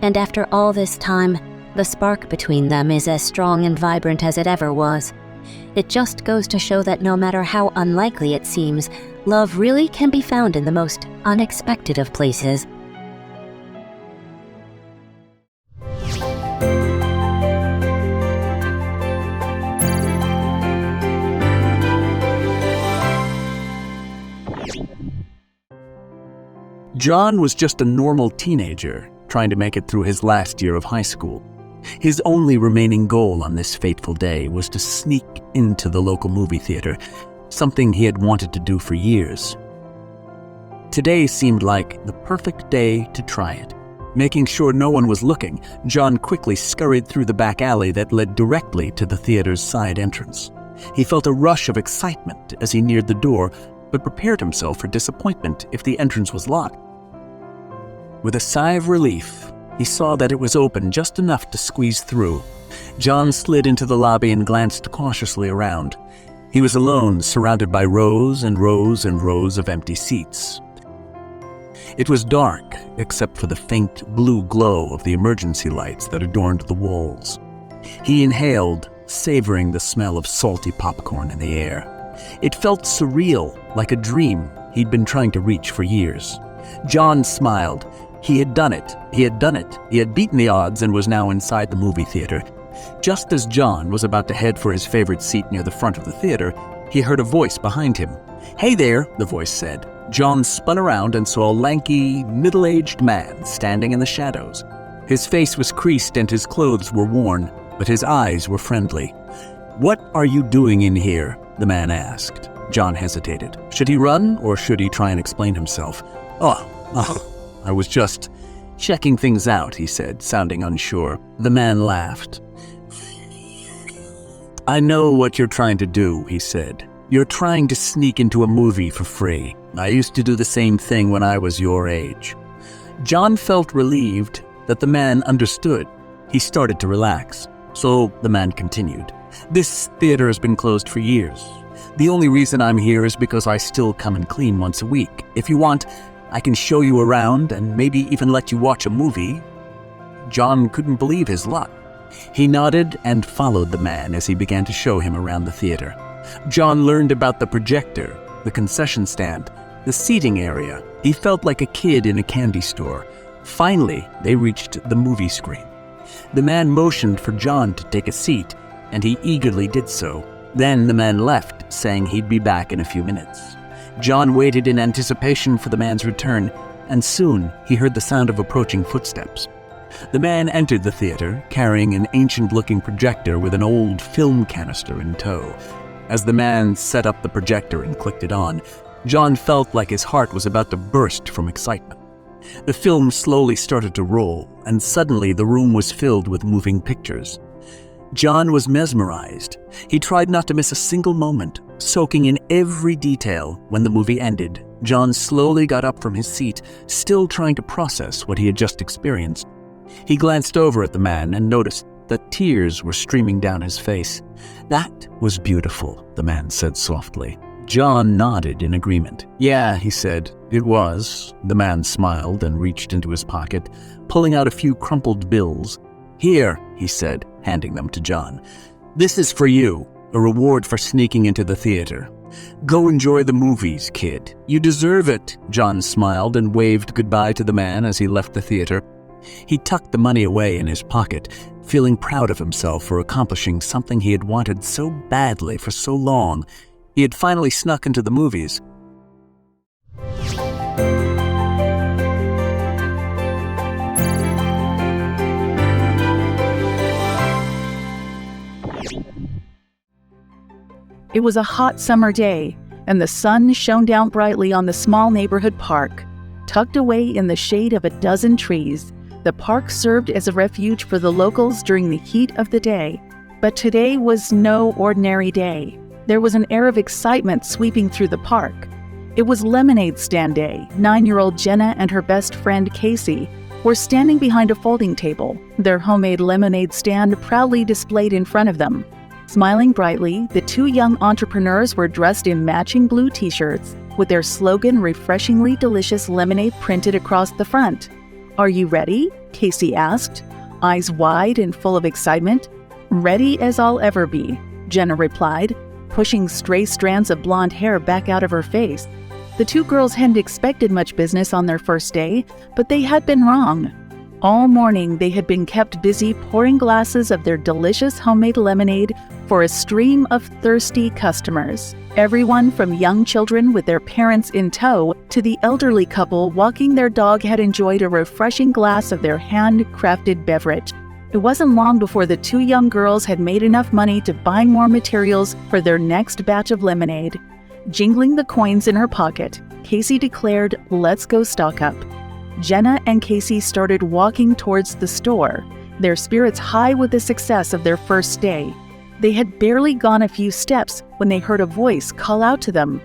And after all this time, the spark between them is as strong and vibrant as it ever was. It just goes to show that no matter how unlikely it seems, love really can be found in the most unexpected of places. John was just a normal teenager trying to make it through his last year of high school. His only remaining goal on this fateful day was to sneak into the local movie theater, something he had wanted to do for years. Today seemed like the perfect day to try it. Making sure no one was looking, John quickly scurried through the back alley that led directly to the theater's side entrance. He felt a rush of excitement as he neared the door, but prepared himself for disappointment if the entrance was locked. With a sigh of relief, he saw that it was open just enough to squeeze through. John slid into the lobby and glanced cautiously around. He was alone, surrounded by rows and rows and rows of empty seats. It was dark, except for the faint blue glow of the emergency lights that adorned the walls. He inhaled, savoring the smell of salty popcorn in the air. It felt surreal, like a dream he'd been trying to reach for years. John smiled. He had done it. He had done it. He had beaten the odds and was now inside the movie theater. Just as John was about to head for his favorite seat near the front of the theater, he heard a voice behind him. "Hey there," the voice said. John spun around and saw a lanky, middle-aged man standing in the shadows. His face was creased and his clothes were worn, but his eyes were friendly. "What are you doing in here?" the man asked. John hesitated. Should he run or should he try and explain himself? Oh, I was just checking things out," he said, sounding unsure. The man laughed. "I know what you're trying to do," he said. "You're trying to sneak into a movie for free. I used to do the same thing when I was your age." John felt relieved that the man understood. He started to relax. So the man continued. "This theater has been closed for years. The only reason I'm here is because I still come and clean once a week. If you want, I can show you around and maybe even let you watch a movie." John couldn't believe his luck. He nodded and followed the man as he began to show him around the theater. John learned about the projector, the concession stand, the seating area. He felt like a kid in a candy store. Finally, they reached the movie screen. The man motioned for John to take a seat, and he eagerly did so. Then the man left, saying he'd be back in a few minutes. John waited in anticipation for the man's return, and soon he heard the sound of approaching footsteps. The man entered the theater, carrying an ancient-looking projector with an old film canister in tow. As the man set up the projector and clicked it on, John felt like his heart was about to burst from excitement. The film slowly started to roll, and suddenly the room was filled with moving pictures. John was mesmerized. He tried not to miss a single moment, soaking in every detail. When the movie ended, John slowly got up from his seat, still trying to process what he had just experienced. He glanced over at the man and noticed that tears were streaming down his face. "That was beautiful," the man said softly. John nodded in agreement. "Yeah," he said, "it was." The man smiled and reached into his pocket, pulling out a few crumpled bills. "Here," he said, handing them to John. "This is for you, a reward for sneaking into the theater. Go enjoy the movies, kid. You deserve it." John smiled and waved goodbye to the man as he left the theater. He tucked the money away in his pocket, feeling proud of himself for accomplishing something he had wanted so badly for so long. He had finally snuck into the movies. It was a hot summer day, and the sun shone down brightly on the small neighborhood park. Tucked away in the shade of a dozen trees, the park served as a refuge for the locals during the heat of the day. But today was no ordinary day. There was an air of excitement sweeping through the park. It was lemonade stand day. 9-year-old Jenna and her best friend Casey were standing behind a folding table, their homemade lemonade stand proudly displayed in front of them. Smiling brightly, the two young entrepreneurs were dressed in matching blue t-shirts with their slogan "Refreshingly Delicious Lemonade" printed across the front. "Are you ready?" Casey asked, eyes wide and full of excitement. "Ready as I'll ever be," Jenna replied, pushing stray strands of blonde hair back out of her face. The two girls hadn't expected much business on their first day, but they had been wrong. All morning, they had been kept busy pouring glasses of their delicious homemade lemonade for a stream of thirsty customers. Everyone from young children with their parents in tow to the elderly couple walking their dog had enjoyed a refreshing glass of their handcrafted beverage. It wasn't long before the two young girls had made enough money to buy more materials for their next batch of lemonade. Jingling the coins in her pocket, Casey declared, "Let's go stock up." Jenna and Casey started walking towards the store, their spirits high with the success of their first day. They had barely gone a few steps when they heard a voice call out to them.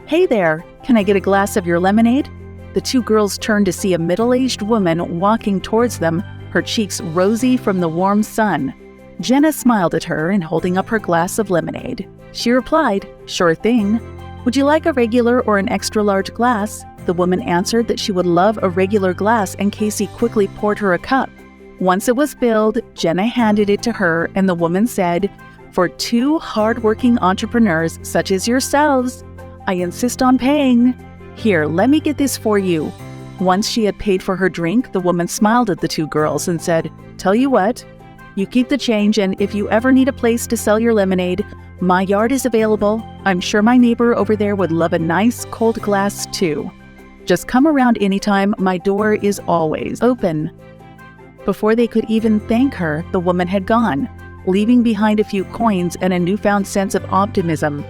"Hey there, can I get a glass of your lemonade?" The two girls turned to see a middle-aged woman walking towards them, her cheeks rosy from the warm sun. Jenna smiled at her and holding up her glass of lemonade. She replied, "Sure thing. Would you like a regular or an extra-large glass?" The woman answered that she would love a regular glass, and Casey quickly poured her a cup. Once it was filled, Jenna handed it to her, and the woman said, "For two hard-working entrepreneurs such as yourselves, I insist on paying. Here, let me get this for you." Once she had paid for her drink, the woman smiled at the two girls and said, "Tell you what, you keep the change, and if you ever need a place to sell your lemonade, my yard is available. I'm sure my neighbor over there would love a nice cold glass too. Just come around anytime, my door is always open." Before they could even thank her, the woman had gone, leaving behind a few coins and a newfound sense of optimism.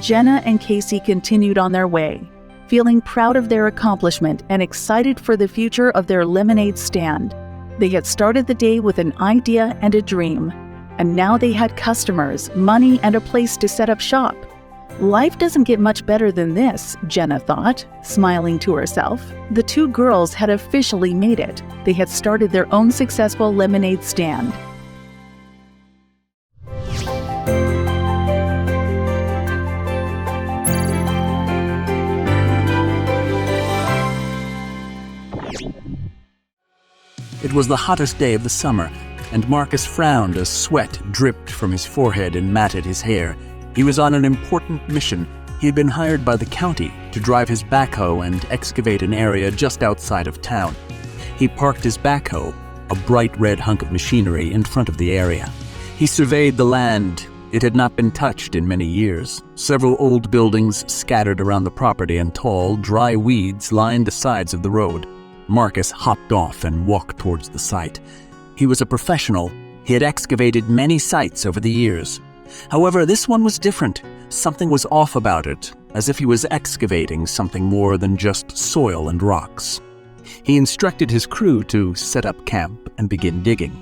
Jenna and Casey continued on their way, feeling proud of their accomplishment and excited for the future of their lemonade stand. They had started the day with an idea and a dream, and now they had customers, money, and a place to set up shop. Life doesn't get much better than this, Jenna thought, smiling to herself. The two girls had officially made it. They had started their own successful lemonade stand. It was the hottest day of the summer, and Marcus frowned as sweat dripped from his forehead and matted his hair. He was on an important mission. He had been hired by the county to drive his backhoe and excavate an area just outside of town. He parked his backhoe, a bright red hunk of machinery, in front of the area. He surveyed the land. It had not been touched in many years. Several old buildings scattered around the property and tall, dry weeds lined the sides of the road. Marcus hopped off and walked towards the site. He was a professional. He had excavated many sites over the years. However, this one was different. Something was off about it, as if he was excavating something more than just soil and rocks. He instructed his crew to set up camp and begin digging.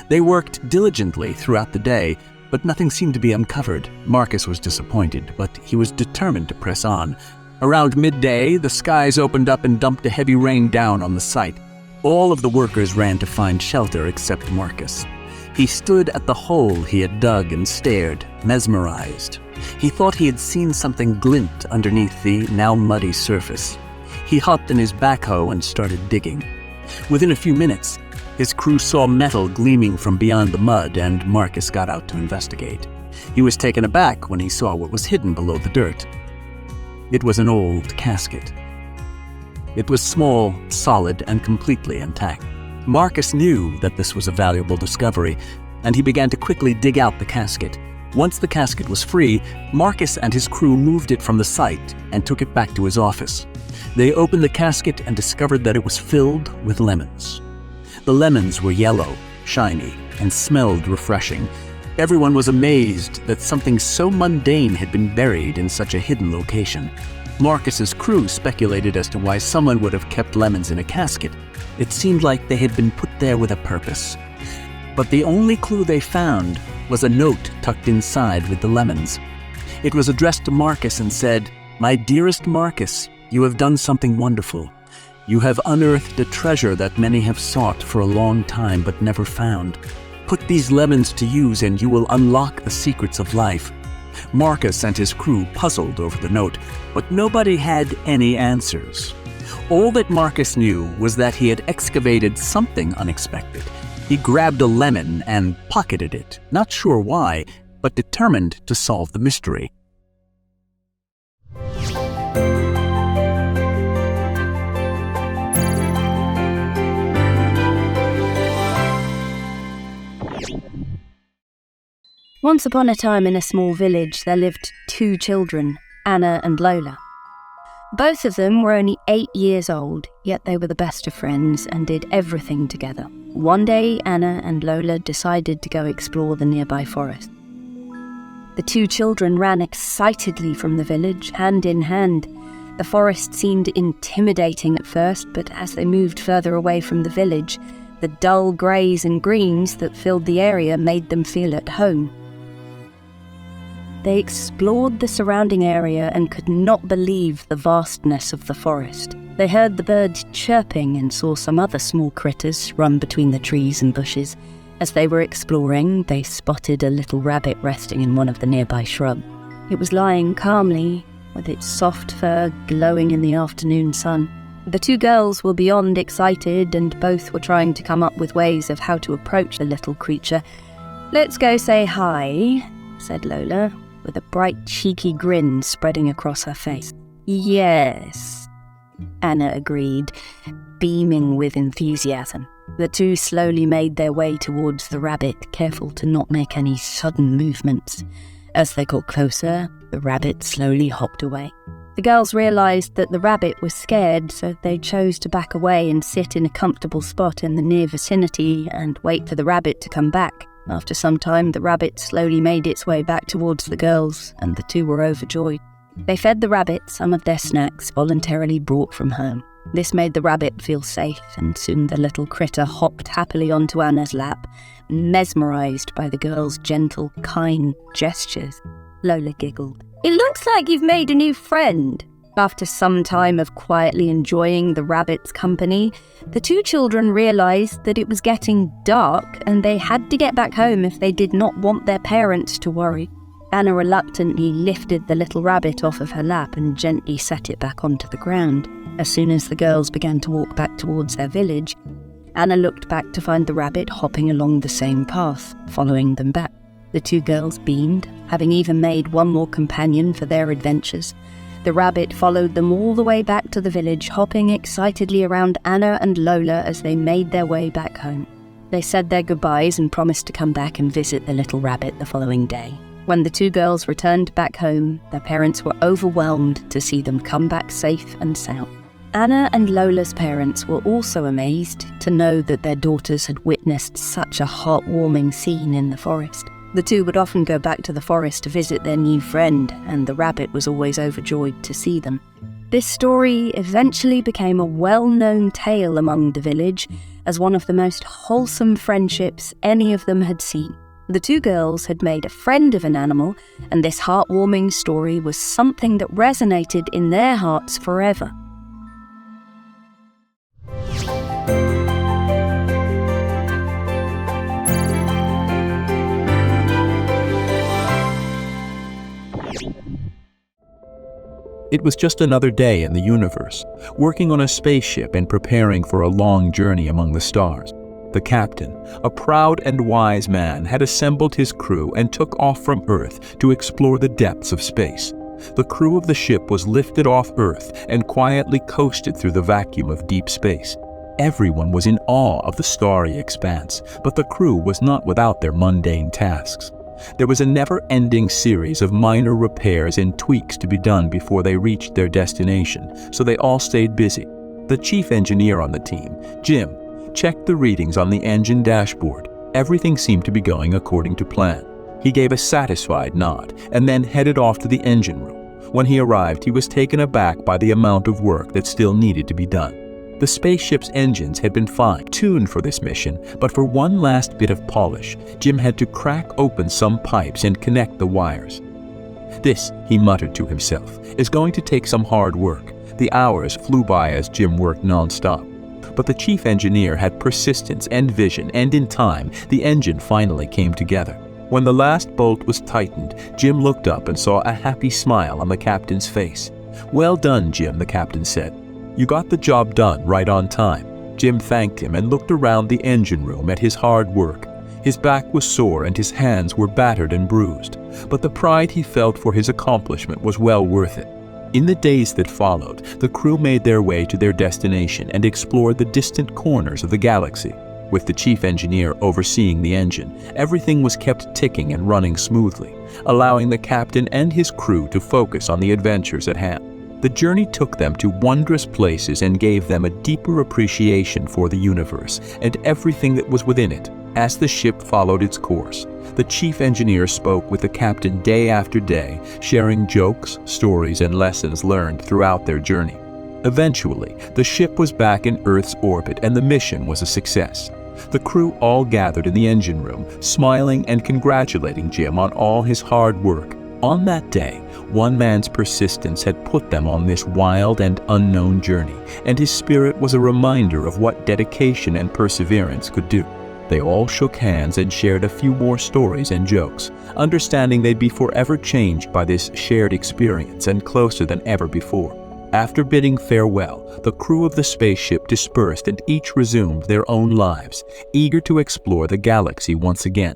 They worked diligently throughout the day, but nothing seemed to be uncovered. Marcus was disappointed, but he was determined to press on. Around midday, the skies opened up and dumped a heavy rain down on the site. All of the workers ran to find shelter except Marcus. He stood at the hole he had dug and stared, mesmerized. He thought he had seen something glint underneath the now muddy surface. He hopped in his backhoe and started digging. Within a few minutes, his crew saw metal gleaming from beyond the mud, and Marcus got out to investigate. He was taken aback when he saw what was hidden below the dirt. It was an old casket. It was small, solid, and completely intact. Marcus knew that this was a valuable discovery, and he began to quickly dig out the casket. Once the casket was free, Marcus and his crew moved it from the site and took it back to his office. They opened the casket and discovered that it was filled with lemons. The lemons were yellow, shiny, and smelled refreshing. Everyone was amazed that something so mundane had been buried in such a hidden location. Marcus's crew speculated as to why someone would have kept lemons in a casket. It seemed like they had been put there with a purpose. But the only clue they found was a note tucked inside with the lemons. It was addressed to Marcus and said, "My dearest Marcus, you have done something wonderful. You have unearthed a treasure that many have sought for a long time but never found. Put these lemons to use and you will unlock the secrets of life." Marcus and his crew puzzled over the note, but nobody had any answers. All that Marcus knew was that he had excavated something unexpected. He grabbed a lemon and pocketed it, not sure why, but determined to solve the mystery. Once upon a time in a small village, there lived two children, Anna and Lola. Both of them were only 8 years old, yet they were the best of friends and did everything together. One day, Anna and Lola decided to go explore the nearby forest. The two children ran excitedly from the village, hand in hand. The forest seemed intimidating at first, but as they moved further away from the village, the dull greys and greens that filled the area made them feel at home. They explored the surrounding area and could not believe the vastness of the forest. They heard the birds chirping and saw some other small critters run between the trees and bushes. As they were exploring, they spotted a little rabbit resting in one of the nearby shrubs. It was lying calmly, with its soft fur glowing in the afternoon sun. The two girls were beyond excited, and both were trying to come up with ways of how to approach the little creature. "Let's go say hi," said Lola, with a bright, cheeky grin spreading across her face. "Yes," Anna agreed, beaming with enthusiasm. The two slowly made their way towards the rabbit, careful to not make any sudden movements. As they got closer, the rabbit slowly hopped away. The girls realized that the rabbit was scared, so they chose to back away and sit in a comfortable spot in the near vicinity and wait for the rabbit to come back. After some time, the rabbit slowly made its way back towards the girls, and the two were overjoyed. They fed the rabbit some of their snacks voluntarily brought from home. This made the rabbit feel safe, and soon the little critter hopped happily onto Anna's lap, mesmerized by the girl's gentle, kind gestures. Lola giggled. "It looks like you've made a new friend." After some time of quietly enjoying the rabbit's company, the two children realized that it was getting dark and they had to get back home if they did not want their parents to worry. Anna reluctantly lifted the little rabbit off of her lap and gently set it back onto the ground. As soon as the girls began to walk back towards their village, Anna looked back to find the rabbit hopping along the same path, following them back. The two girls beamed, having even made one more companion for their adventures. The rabbit followed them all the way back to the village, hopping excitedly around Anna and Lola as they made their way back home. They said their goodbyes and promised to come back and visit the little rabbit the following day. When the two girls returned back home, their parents were overwhelmed to see them come back safe and sound. Anna and Lola's parents were also amazed to know that their daughters had witnessed such a heartwarming scene in the forest. The two would often go back to the forest to visit their new friend, and the rabbit was always overjoyed to see them. This story eventually became a well-known tale among the village as one of the most wholesome friendships any of them had seen. The two girls had made a friend of an animal, and this heartwarming story was something that resonated in their hearts forever. It was just another day in the universe, working on a spaceship and preparing for a long journey among the stars. The captain, a proud and wise man, had assembled his crew and took off from Earth to explore the depths of space. The crew of the ship was lifted off Earth and quietly coasted through the vacuum of deep space. Everyone was in awe of the starry expanse, but the crew was not without their mundane tasks. There was a never-ending series of minor repairs and tweaks to be done before they reached their destination, so they all stayed busy. The chief engineer on the team, Jim, checked the readings on the engine dashboard. Everything seemed to be going according to plan. He gave a satisfied nod and then headed off to the engine room. When he arrived, he was taken aback by the amount of work that still needed to be done. The spaceship's engines had been fine-tuned for this mission, but for one last bit of polish, Jim had to crack open some pipes and connect the wires. This, he muttered to himself, is going to take some hard work. The hours flew by as Jim worked non-stop. But the chief engineer had persistence and vision, and in time, the engine finally came together. When the last bolt was tightened, Jim looked up and saw a happy smile on the captain's face. "Well done, Jim," the captain said. "You got the job done right on time." Jim thanked him and looked around the engine room at his hard work. His back was sore and his hands were battered and bruised, but the pride he felt for his accomplishment was well worth it. In the days that followed, the crew made their way to their destination and explored the distant corners of the galaxy. With the chief engineer overseeing the engine, everything was kept ticking and running smoothly, allowing the captain and his crew to focus on the adventures at hand. The journey took them to wondrous places and gave them a deeper appreciation for the universe and everything that was within it. As the ship followed its course, the chief engineer spoke with the captain day after day, sharing jokes, stories, and lessons learned throughout their journey. Eventually, the ship was back in Earth's orbit and the mission was a success. The crew all gathered in the engine room, smiling and congratulating Jim on all his hard work. On that day, one man's persistence had put them on this wild and unknown journey, and his spirit was a reminder of what dedication and perseverance could do. They all shook hands and shared a few more stories and jokes, understanding they'd be forever changed by this shared experience and closer than ever before. After bidding farewell, the crew of the spaceship dispersed and each resumed their own lives, eager to explore the galaxy once again.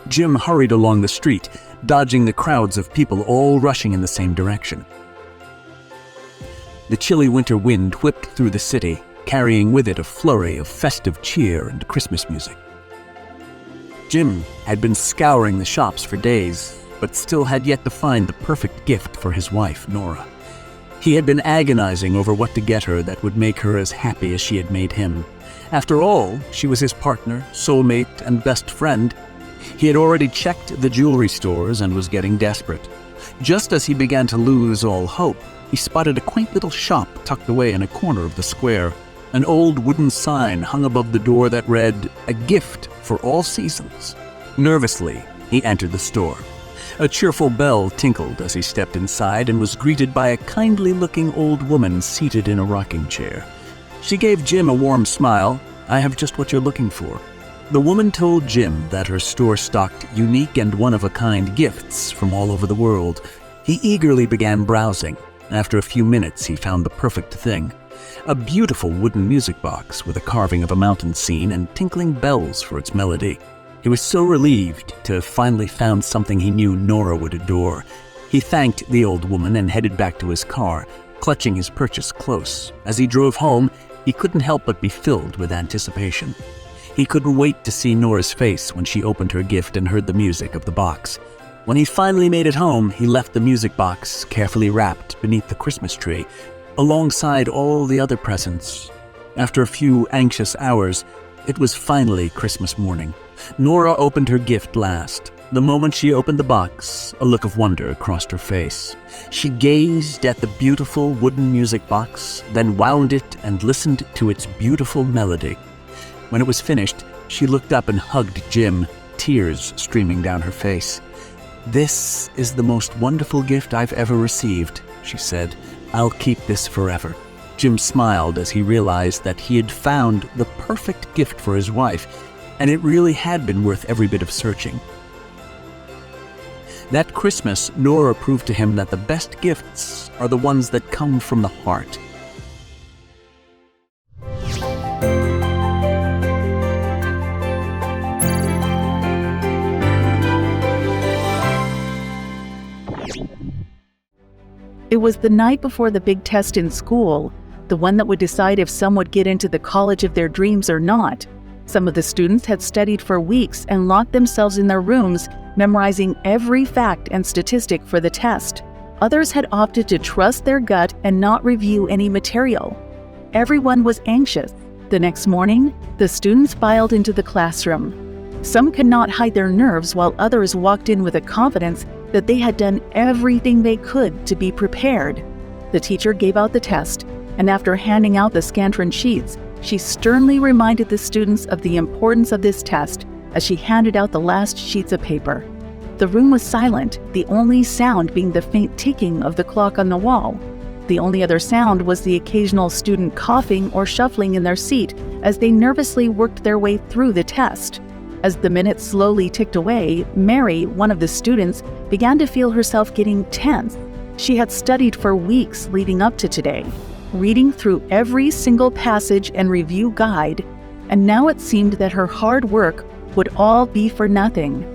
Jim hurried along the street, dodging the crowds of people all rushing in the same direction. The chilly winter wind whipped through the city, carrying with it a flurry of festive cheer and Christmas music. Jim had been scouring the shops for days, but still had yet to find the perfect gift for his wife, Nora. He had been agonizing over what to get her that would make her as happy as she had made him. After all, she was his partner, soulmate, and best friend. He had already checked the jewelry stores and was getting desperate. Just as he began to lose all hope, he spotted a quaint little shop tucked away in a corner of the square. An old wooden sign hung above the door that read, "A gift for all seasons." Nervously, he entered the store. A cheerful bell tinkled as he stepped inside and was greeted by a kindly-looking old woman seated in a rocking chair. She gave Jim a warm smile. "I have just what you're looking for." The woman told Jim that her store stocked unique and one-of-a-kind gifts from all over the world. He eagerly began browsing. After a few minutes, he found the perfect thing. A beautiful wooden music box with a carving of a mountain scene and tinkling bells for its melody. He was so relieved to have finally found something he knew Nora would adore. He thanked the old woman and headed back to his car, clutching his purchase close. As he drove home, he couldn't help but be filled with anticipation. He couldn't wait to see Nora's face when she opened her gift and heard the music of the box. When he finally made it home, he left the music box carefully wrapped beneath the Christmas tree, alongside all the other presents. After a few anxious hours, it was finally Christmas morning. Nora opened her gift last. The moment she opened the box, a look of wonder crossed her face. She gazed at the beautiful wooden music box, then wound it and listened to its beautiful melody. When it was finished, she looked up and hugged Jim, tears streaming down her face. "This is the most wonderful gift I've ever received," she said. "I'll keep this forever." Jim smiled as he realized that he had found the perfect gift for his wife, and it really had been worth every bit of searching. That Christmas, Nora proved to him that the best gifts are the ones that come from the heart. It was the night before the big test in school, the one that would decide if some would get into the college of their dreams or not. Some of the students had studied for weeks and locked themselves in their rooms, memorizing every fact and statistic for the test. Others had opted to trust their gut and not review any material. Everyone was anxious. The next morning, the students filed into the classroom. Some could not hide their nerves, while others walked in with a confidence that they had done everything they could to be prepared. The teacher gave out the test, and after handing out the Scantron sheets, she sternly reminded the students of the importance of this test as she handed out the last sheets of paper. The room was silent, the only sound being the faint ticking of the clock on the wall. The only other sound was the occasional student coughing or shuffling in their seat as they nervously worked their way through the test. As the minutes slowly ticked away, Mary, one of the students, began to feel herself getting tense. She had studied for weeks leading up to today, reading through every single passage and review guide, and now it seemed that her hard work would all be for nothing.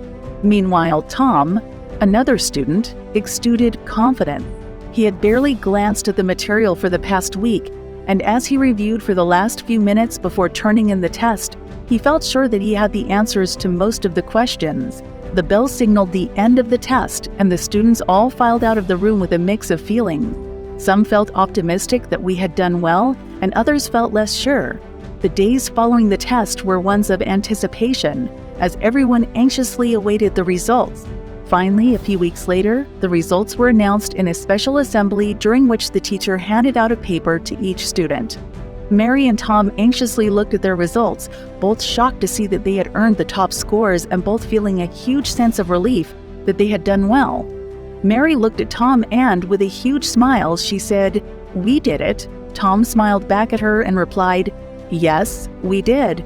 Meanwhile, Tom, another student, exuded confidence. He had barely glanced at the material for the past week, and as he reviewed for the last few minutes before turning in the test, he felt sure that he had the answers to most of the questions. The bell signaled the end of the test, and the students all filed out of the room with a mix of feelings. Some felt optimistic that we had done well, and others felt less sure. The days following the test were ones of anticipation, as everyone anxiously awaited the results. Finally, a few weeks later, the results were announced in a special assembly during which the teacher handed out a paper to each student. Mary and Tom anxiously looked at their results, both shocked to see that they had earned the top scores and both feeling a huge sense of relief that they had done well. Mary looked at Tom and, with a huge smile, she said, "We did it." Tom smiled back at her and replied, "Yes, we did."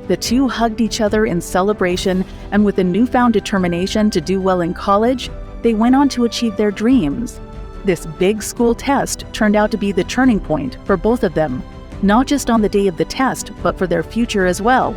The two hugged each other in celebration, and with a newfound determination to do well in college, they went on to achieve their dreams. This big school test turned out to be the turning point for both of them, not just on the day of the test, but for their future as well.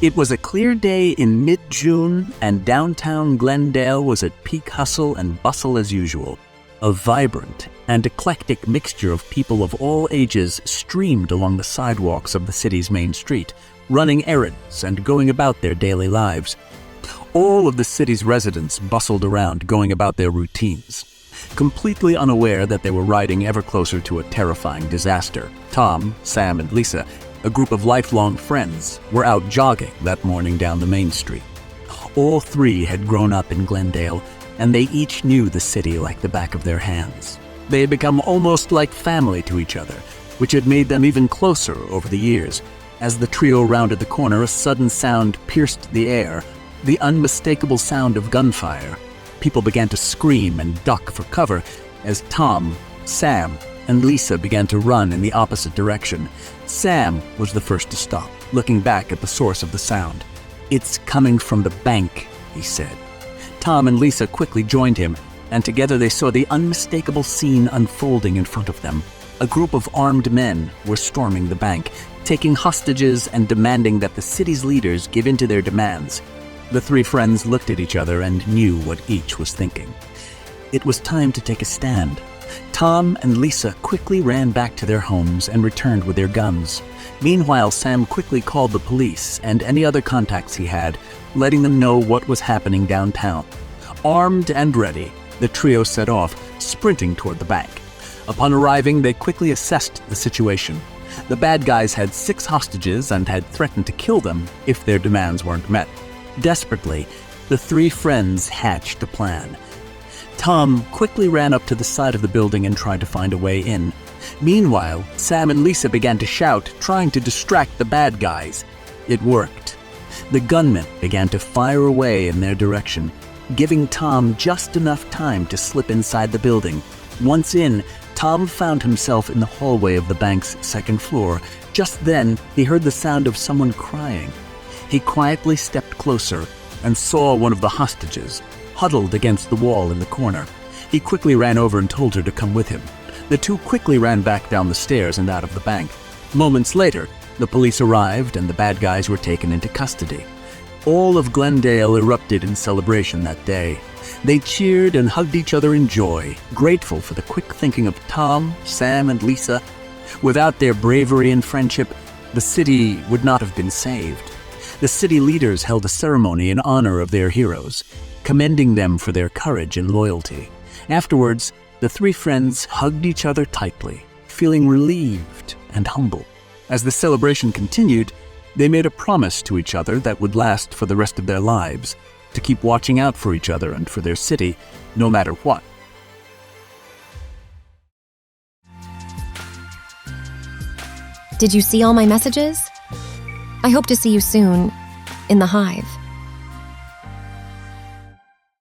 It was a clear day in mid-June, and downtown Glendale was at peak hustle and bustle as usual. A vibrant and eclectic mixture of people of all ages streamed along the sidewalks of the city's main street, running errands and going about their daily lives. All of the city's residents bustled around, going about their routines, completely unaware that they were riding ever closer to a terrifying disaster. Tom, Sam, and Lisa, a group of lifelong friends, were out jogging that morning down the main street. All three had grown up in Glendale, and they each knew the city like the back of their hands. They had become almost like family to each other, which had made them even closer over the years. As the trio rounded the corner, a sudden sound pierced the air, the unmistakable sound of gunfire. People began to scream and duck for cover as Tom, Sam, and Lisa began to run in the opposite direction. Sam was the first to stop, looking back at the source of the sound. "It's coming from the bank," he said. Tom and Lisa quickly joined him, and together they saw the unmistakable scene unfolding in front of them. A group of armed men were storming the bank, taking hostages and demanding that the city's leaders give in to their demands. The three friends looked at each other and knew what each was thinking. It was time to take a stand. Tom and Lisa quickly ran back to their homes and returned with their guns. Meanwhile, Sam quickly called the police and any other contacts he had, letting them know what was happening downtown. Armed and ready, the trio set off, sprinting toward the bank. Upon arriving, they quickly assessed the situation. The bad guys had 6 hostages and had threatened to kill them if their demands weren't met. Desperately, the 3 friends hatched a plan. Tom quickly ran up to the side of the building and tried to find a way in. Meanwhile, Sam and Lisa began to shout, trying to distract the bad guys. It worked. The gunmen began to fire away in their direction, giving Tom just enough time to slip inside the building. Once in, Tom found himself in the hallway of the bank's 2nd floor. Just then, he heard the sound of someone crying. He quietly stepped closer and saw one of the hostages, huddled against the wall in the corner. He quickly ran over and told her to come with him. The 2 quickly ran back down the stairs and out of the bank. Moments later, the police arrived and the bad guys were taken into custody. All of Glendale erupted in celebration that day. They cheered and hugged each other in joy, grateful for the quick thinking of Tom, Sam, and Lisa. Without their bravery and friendship, the city would not have been saved. The city leaders held a ceremony in honor of their heroes, commending them for their courage and loyalty. Afterwards, the 3 friends hugged each other tightly, feeling relieved and humble. As the celebration continued, they made a promise to each other that would last for the rest of their lives, to keep watching out for each other and for their city, no matter what. Did you see all my messages? I hope to see you soon in the Hive.